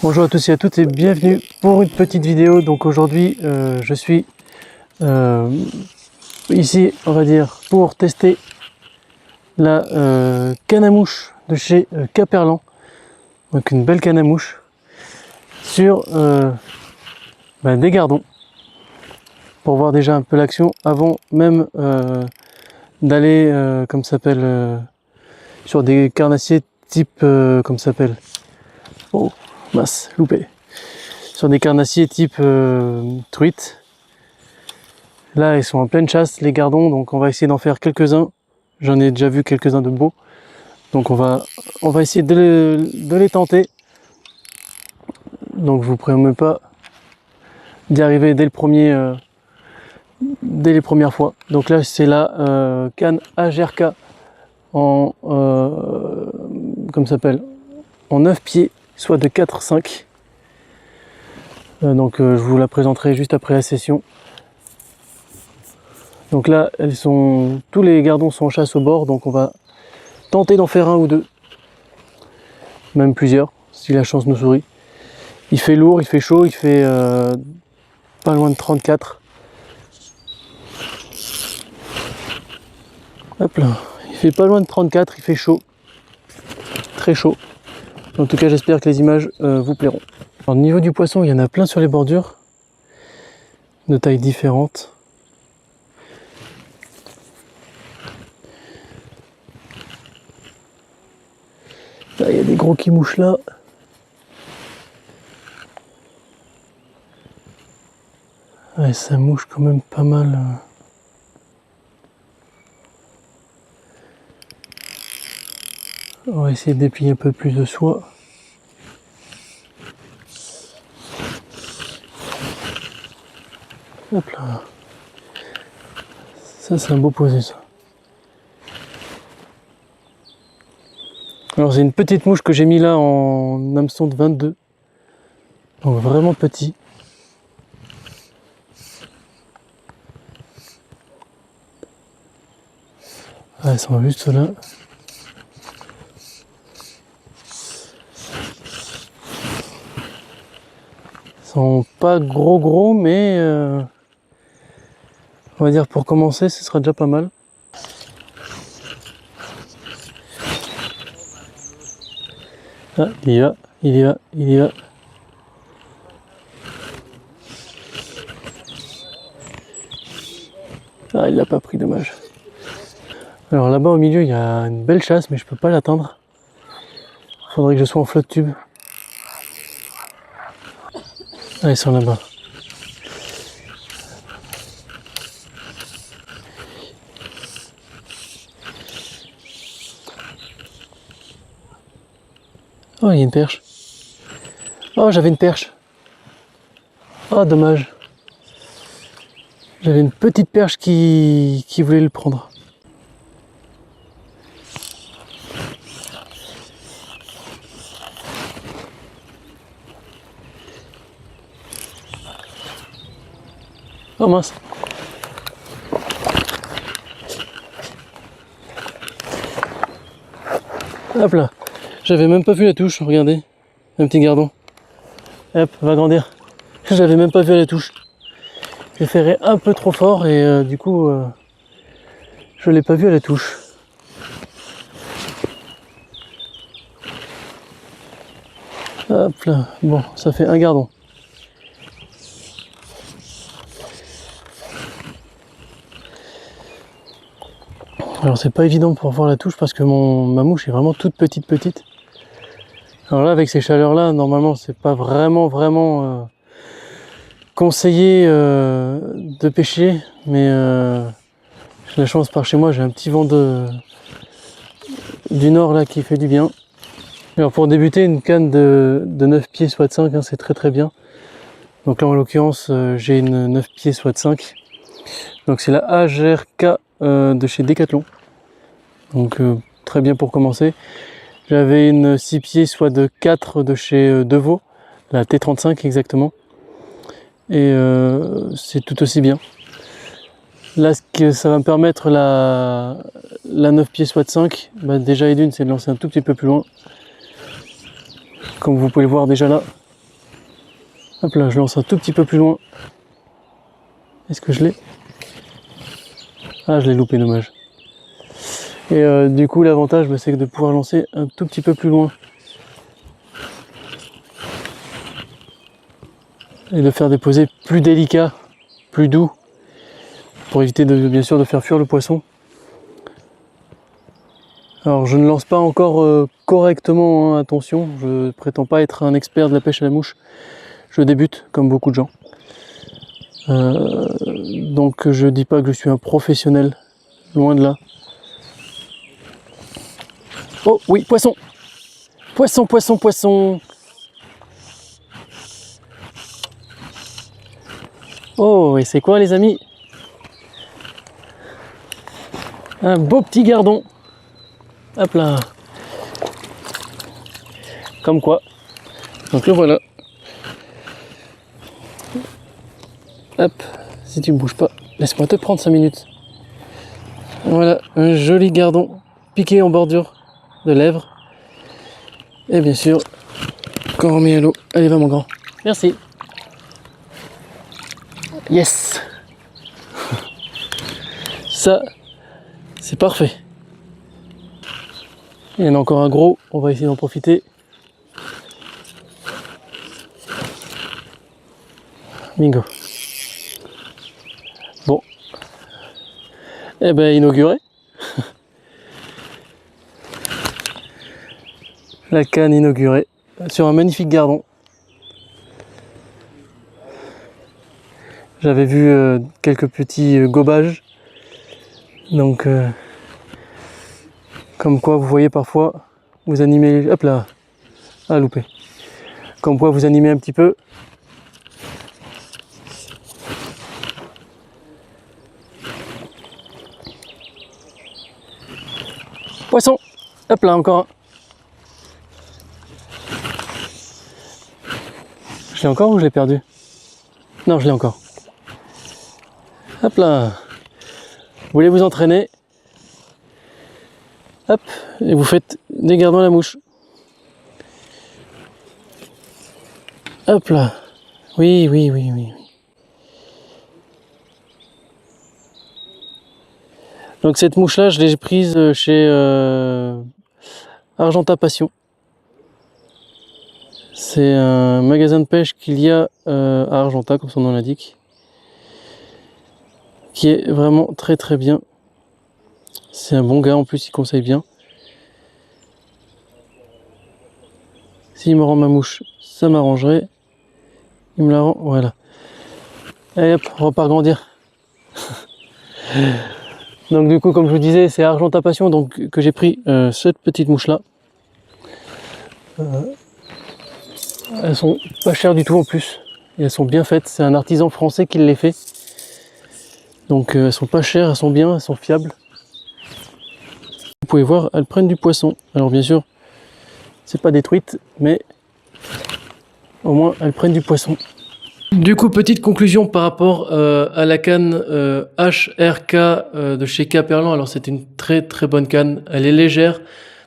Bonjour à tous et à toutes et bienvenue pour une petite vidéo. Donc aujourd'hui je suis ici, on va dire, pour tester la canne à mouche de chez Caperlan. Donc une belle canne à mouche sur des gardons, pour voir déjà un peu l'action avant même d'aller comme ça s'appelle sur des carnassiers type comme ça s'appelle, oh mince, loupé, sur des carnassiers type truite. Là ils sont en pleine chasse les gardons, donc on va essayer d'en faire quelques-uns. J'en ai déjà vu quelques-uns de beaux, donc on va essayer de les tenter. Donc je vous promets pas d'y arriver dès les premières fois. Donc là c'est la canne AGRK en comme ça s'appelle, en 9 pieds, soit de 4-5. Je vous la présenterai juste après la session. Donc là tous les gardons sont en chasse au bord, donc on va tenter d'en faire un ou deux, même plusieurs si la chance nous sourit. Il fait lourd, il fait chaud, il fait pas loin de 34. Hop là, il fait pas loin de 34, il fait chaud, très chaud. En tout cas j'espère que les images vous plairont. Alors, au niveau du poisson, il y en a plein sur les bordures, de tailles différentes. Là, il y a des gros qui mouchent là. Ouais, ça mouche quand même pas mal. On va essayer de déplier un peu plus de soie. Hop là. Ça c'est un beau posé ça. Alors c'est une petite mouche que j'ai mis là en hameçon de 22. Donc vraiment petit. Ah, elles sont juste là. Ils sont pas gros mais on va dire pour commencer ce sera déjà pas mal. Ah, il y va, il y va, il y va. Ah, il l'a pas pris, dommage. Alors là-bas au milieu il y a une belle chasse mais je peux pas l'atteindre. Faudrait que je sois en flotte tube. Ah, ils sont là-bas. Oh, il y a une perche. Oh, j'avais une perche. Oh, dommage. J'avais une petite perche qui voulait le prendre. Oh mince. Hop là. J'avais même pas vu la touche, regardez. Un petit gardon. Hop, va grandir. J'avais même pas vu la touche. J'ai ferré un peu trop fort et du coup je l'ai pas vu à la touche. Hop là, bon, ça fait un gardon. Alors c'est pas évident pour voir la touche parce que ma mouche est vraiment toute petite. Alors là avec ces chaleurs là, normalement c'est pas vraiment conseillé de pêcher, mais j'ai la chance par chez moi, j'ai un petit vent du nord là qui fait du bien. Alors pour débuter, une canne de 9 pieds soit de 5, hein, c'est très bien. Donc là en l'occurrence j'ai une 9 pieds soit de 5. Donc c'est la AGRK de chez Decathlon. Donc très bien pour commencer. J'avais une 6 pieds soit de 4 de chez Devaux, la T35 exactement. Et c'est tout aussi bien. Là ce que ça va me permettre la 9 pieds soit de 5, déjà et d'une c'est de lancer un tout petit peu plus loin. Comme vous pouvez le voir déjà là, Hop là, je lance un tout petit peu plus loin. Est-ce que je l'ai? Ah, je l'ai loupé, dommage. Et du coup, l'avantage, c'est de pouvoir lancer un tout petit peu plus loin. Et de faire des posés plus délicats, plus doux, pour éviter bien sûr de faire fuir le poisson. Alors je ne lance pas encore correctement, hein, attention, je prétends pas être un expert de la pêche à la mouche, je débute comme beaucoup de gens. Donc je dis pas que je suis un professionnel, loin de là. Oh oui, poisson! Poisson, poisson, poisson! Oh, et c'est quoi les amis? Un beau petit gardon. Hop là. Comme quoi. Donc le voilà. Hop, si tu ne bouges pas, laisse-moi te prendre 5 minutes. Voilà, un joli gardon piqué en bordure de lèvres. Et bien sûr, quand on remet à l'eau, allez va mon grand. Merci. Yes. Ça, c'est parfait. Il y en a encore un gros, on va essayer d'en profiter. Bingo. Bon. Eh ben, inauguré. La canne inaugurée sur un magnifique gardon. J'avais vu quelques petits gobages. Donc, comme quoi vous voyez parfois, vous animez... Hop là. Ah, loupé. Comme quoi vous animez un petit peu. Poisson. Hop là, encore un. Je l'ai encore ou je l'ai perdu? Non, je l'ai encore. Hop là. Vous voulez vous entraîner? Hop, et vous faites des gardons à la mouche. Hop là. Oui, oui, oui, oui. Donc cette mouche-là, je l'ai prise chez Argenta Passion. C'est un magasin de pêche qu'il y a à Argenta, comme son nom l'indique, qui est vraiment très très bien. C'est un bon gars, en plus il conseille bien. S'il me rend ma mouche, ça m'arrangerait. Il me la rend, voilà. Allez hop, on va pas agrandir. Donc du coup, comme je vous disais, c'est Argenta Passion donc, que j'ai pris cette petite mouche-là. Elles sont pas chères du tout en plus. Et elles sont bien faites. C'est un artisan français qui les fait. Donc elles sont pas chères, elles sont bien, elles sont fiables. Vous pouvez voir, elles prennent du poisson. Alors bien sûr, c'est pas détruite, mais au moins elles prennent du poisson. Du coup, petite conclusion par rapport à la canne HRK de chez Caperlan. Alors c'est une très très bonne canne, elle est légère.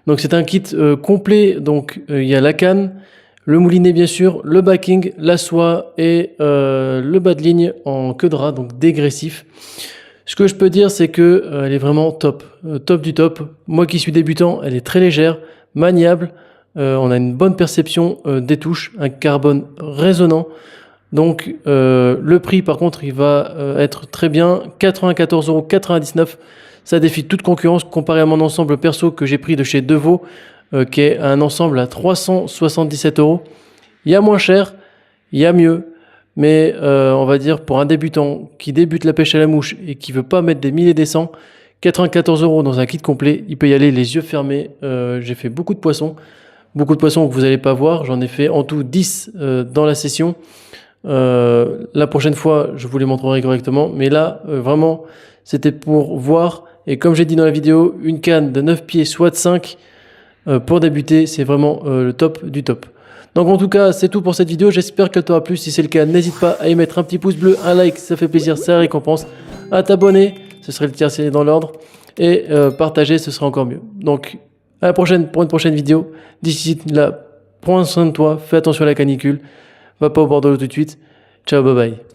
Donc c'est un kit complet, donc il y a la canne, le moulinet bien sûr, le backing, la soie et le bas de ligne en queue de rat, donc dégressif. Ce que je peux dire, c'est que elle est vraiment top, top du top. Moi qui suis débutant, elle est très légère, maniable. On a une bonne perception des touches, un carbone résonnant. Donc le prix par contre il va être très bien, 94,99 €. Ça défie toute concurrence comparé à mon ensemble perso que j'ai pris de chez Devaux, qui est un ensemble à 377 €. Il y a moins cher, il y a mieux, mais on va dire pour un débutant qui débute la pêche à la mouche et qui veut pas mettre des milliers et des cents, 94 € dans un kit complet, il peut y aller les yeux fermés. J'ai fait beaucoup de poissons que vous n'allez pas voir, j'en ai fait en tout 10 dans la session. La prochaine fois je vous les montrerai correctement, mais là vraiment c'était pour voir. Et comme j'ai dit dans la vidéo, une canne de 9 pieds soit de 5 pour débuter, c'est vraiment le top du top. Donc en tout cas c'est tout pour cette vidéo, j'espère qu'elle t'aura plu. Si c'est le cas, n'hésite pas à y mettre un petit pouce bleu, un like, ça fait plaisir, ça récompense, à t'abonner, ce serait le tiercé dans l'ordre, et partager, ce serait encore mieux. Donc à la prochaine pour une prochaine vidéo. D'ici là, prends soin de toi, fais attention à la canicule. Va pas au bord de l'eau tout de suite. Ciao, bye bye.